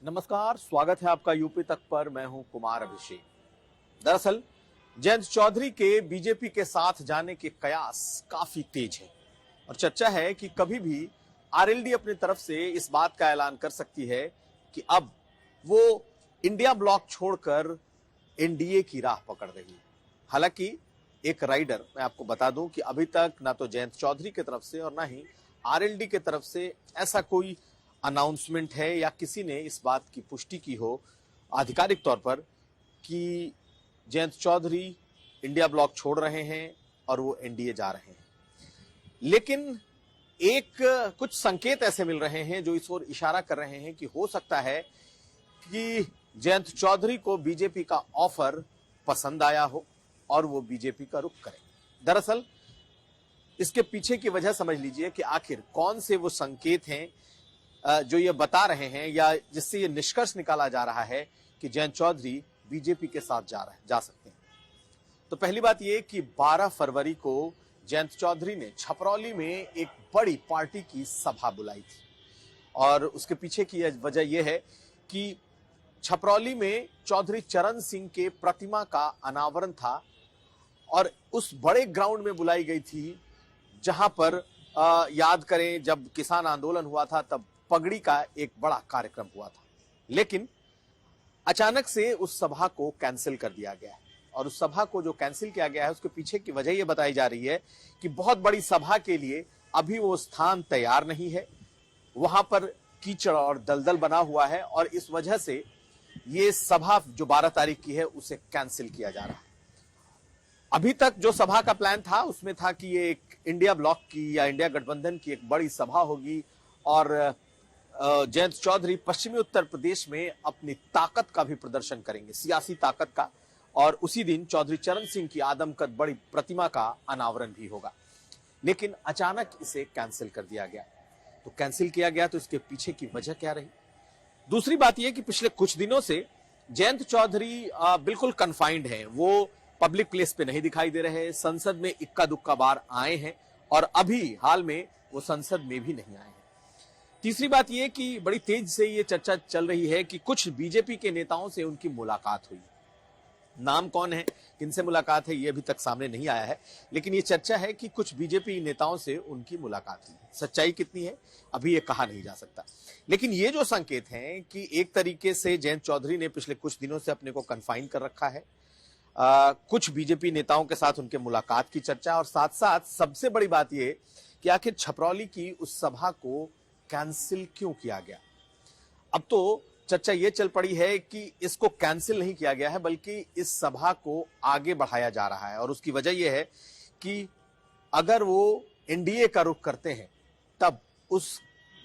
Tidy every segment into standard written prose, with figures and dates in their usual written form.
नमस्कार, स्वागत है आपका यूपी तक पर। मैं हूं कुमार अभिषेक। दरअसल जयंत चौधरी के बीजेपी के साथ जाने के कयास काफी तेज है और चर्चा है कि कभी भी आरएलडी अपनी तरफ से इस बात का ऐलान कर सकती है कि अब वो इंडिया ब्लॉक छोड़कर एनडीए की राह पकड़ रही है। हालांकि एक राइडर मैं आपको बता दूं कि अभी तक ना तो जयंत चौधरी की तरफ से और ना ही आरएलडी की तरफ से ऐसा कोई अनाउंसमेंट है या किसी ने इस बात की पुष्टि की हो आधिकारिक तौर पर कि जयंत चौधरी इंडिया ब्लॉक छोड़ रहे हैं और वो एनडीए जा रहे हैं। लेकिन कुछ संकेत ऐसे मिल रहे हैं जो इस ओर इशारा कर रहे हैं कि हो सकता है कि जयंत चौधरी को बीजेपी का ऑफर पसंद आया हो और वो बीजेपी का रुख करें। दरअसल इसके पीछे की वजह समझ लीजिए कि आखिर कौन से वो संकेत हैं जो ये बता रहे हैं या जिससे ये निष्कर्ष निकाला जा रहा है कि जयंत चौधरी बीजेपी के साथ जा सकते हैं। तो पहली बात ये कि 12 फरवरी को जयंत चौधरी ने छपरौली में एक बड़ी पार्टी की सभा बुलाई थी और उसके पीछे की वजह यह है कि छपरौली में चौधरी चरण सिंह के प्रतिमा का अनावरण था और उस बड़े ग्राउंड में बुलाई गई थी जहां पर याद करें जब किसान आंदोलन हुआ था तब पगड़ी का एक बड़ा कार्यक्रम हुआ था। लेकिन अचानक से उस सभा को कैंसिल कर दिया गया है और उस सभा को जो कैंसिल किया गया है उसके पीछे की वजह यह बताई जा रही है कि बहुत बड़ी सभा के लिए अभी वो स्थान तैयार नहीं है। वहां पर कीचड़ और दलदल बना हुआ है और इस वजह से ये सभा जो 12 तारीख की है उसे कैंसिल किया जा रहा है। अभी तक जो सभा का प्लान था उसमें था कि ये एक इंडिया ब्लॉक की या इंडिया गठबंधन की एक बड़ी सभा होगी और जयंत चौधरी पश्चिमी उत्तर प्रदेश में अपनी ताकत का भी प्रदर्शन करेंगे, सियासी ताकत का, और उसी दिन चौधरी चरण सिंह की आदमकद बड़ी प्रतिमा का अनावरण भी होगा। लेकिन अचानक इसे कैंसिल कर दिया गया। तो कैंसिल किया गया तो इसके पीछे की वजह क्या रही? दूसरी बात यह कि पिछले कुछ दिनों से जयंत चौधरी बिल्कुल कन्फाइंड है, वो पब्लिक प्लेस पे नहीं दिखाई दे रहे, संसद में इक्का दुक्का बार आए हैं और अभी हाल में वो संसद में भी नहीं आए हैं। तीसरी बात यह कि बड़ी तेज से ये चर्चा चल रही है कि कुछ बीजेपी के नेताओं से उनकी मुलाकात हुई। नाम कौन है, किनसे मुलाकात है, ये अभी तक सामने नहीं आया है, लेकिन ये चर्चा है कि कुछ बीजेपी नेताओं से उनकी मुलाकात हुई। सच्चाई कितनी है अभी ये कहा नहीं जा सकता, लेकिन ये जो संकेत हैं कि एक तरीके से जयंत चौधरी ने पिछले कुछ दिनों से अपने को कन्फाइन कर रखा है। कुछ बीजेपी नेताओं के साथ उनके मुलाकात की चर्चा और साथ साथ सबसे बड़ी बात यह कि आखिर छपरौली की उस सभा को कैंसिल क्यों किया गया। अब तो चर्चा यह चल पड़ी है कि इसको कैंसिल नहीं किया गया है बल्कि इस सभा को आगे बढ़ाया जा रहा है और उसकी वजह यह है कि अगर वो एनडीए का रुख करते हैं तब उस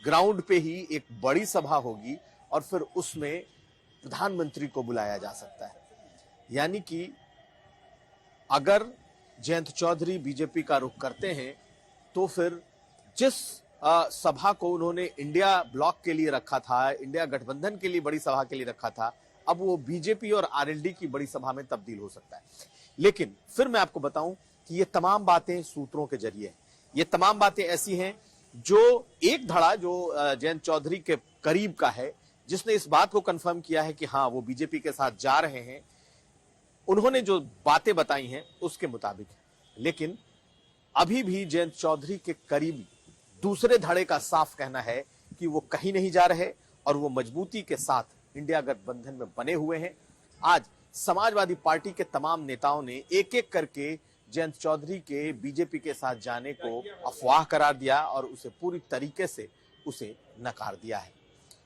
ग्राउंड पे ही एक बड़ी सभा होगी और फिर उसमें प्रधानमंत्री को बुलाया जा सकता है। यानी कि अगर जयंत चौधरी बीजेपी का रुख करते हैं तो फिर जिस सभा को उन्होंने इंडिया ब्लॉक के लिए रखा था, इंडिया गठबंधन के लिए बड़ी सभा के लिए रखा था, अब वो बीजेपी और आरएलडी की बड़ी सभा में तब्दील हो सकता है। लेकिन फिर मैं आपको बताऊं कि ये तमाम बातें सूत्रों के जरिए, ये तमाम बातें ऐसी हैं जो एक धड़ा जो जयंत चौधरी के करीब का है, जिसने इस बात को कंफर्म किया है कि हाँ वो बीजेपी के साथ जा रहे हैं, उन्होंने जो बातें बताई हैं उसके मुताबिक है। लेकिन अभी भी जयंत चौधरी के करीबी दूसरे धड़े का साफ कहना है कि वो कहीं नहीं जा रहे और वो मजबूती के साथ इंडिया गठबंधन में बने हुए हैं। आज समाजवादी पार्टी के तमाम नेताओं ने एक एक करके जयंत चौधरी के बीजेपी के साथ जाने को अफवाह करार दिया और उसे पूरी तरीके से उसे नकार दिया है।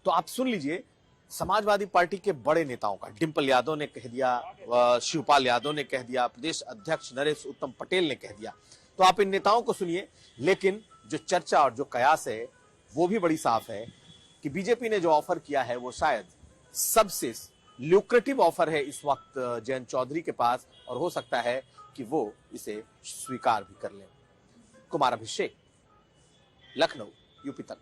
तो आप सुन लीजिए, समाजवादी पार्टी के बड़े नेताओं का, डिंपल यादव ने कह दिया, शिवपाल यादव ने कह दिया, प्रदेश अध्यक्ष नरेश उत्तम पटेल ने कह दिया। तो आप इन नेताओं को सुनिए, लेकिन जो चर्चा और जो कयास है वो भी बड़ी साफ है कि बीजेपी ने जो ऑफर किया है वो शायद सबसे ल्यूक्रेटिव ऑफर है इस वक्त जयंत चौधरी के पास और हो सकता है कि वो इसे स्वीकार भी कर लें। कुमार अभिषेक, लखनऊ, यूपी तक।